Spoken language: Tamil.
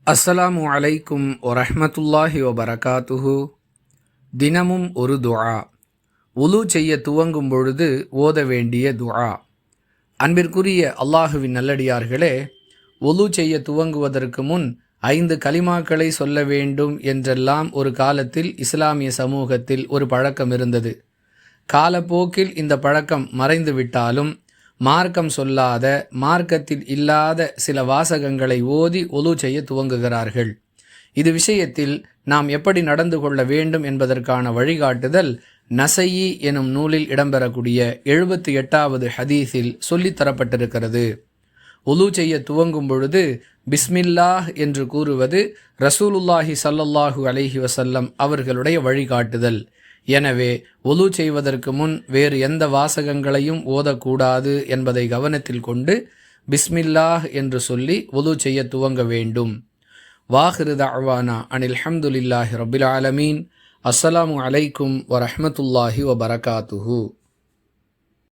அஸ்ஸலாமு அலைக்கும் வரஹ்மத்துல்லாஹி வபரகாத்துஹு. தினமும் ஒரு துஆ. உலு செய்ய துவங்கும் பொழுது ஓத வேண்டிய துஆ. அன்பிற்குரிய அல்லாஹுவின் நல்லடியார்களே, உலு செய்ய துவங்குவதற்கு முன் 5 கலிமாக்களை சொல்ல வேண்டும் என்றெல்லாம் ஒரு காலத்தில் இஸ்லாமிய சமூகத்தில் ஒரு பழக்கம் இருந்தது. காலப்போக்கில் இந்த பழக்கம் மறைந்து விட்டாலும் மார்க்கம் சொல்லாத, மார்க்கத்தில் இல்லாத சில வாசகங்களை ஓதி ஒலு செய்ய துவங்குகிறார்கள். இது விஷயத்தில் நாம் எப்படி நடந்து கொள்ள வேண்டும் என்பதற்கான வழிகாட்டுதல் நசையி எனும் நூலில் இடம்பெறக்கூடிய 78வது ஹதீஸில் சொல்லித்தரப்பட்டிருக்கிறது. ஒலு செய்ய துவங்கும் பொழுது பிஸ்மில்லாஹ் என்று கூறுவது ரசூலுல்லாஹி ஸல்லல்லாஹு அலைஹி வஸல்லம் அவர்களுடைய வழிகாட்டுதல். எனவே ஒலு செய்வதற்கு முன் வேறு எந்த வாசகங்களையும் ஓதக்கூடாது என்பதை கவனத்தில் கொண்டு பிஸ்மில்லாஹ் என்று சொல்லி ஒலு செய்ய துவங்க வேண்டும். வாஹிரு தஅவானா அனில் ஹம்துலில்லாஹி ரப்பில் ஆலமீன். அஸ்ஸலாமு அலைக்கும் வரஹ்மத்துல்லாஹி வபரகாத்துஹு.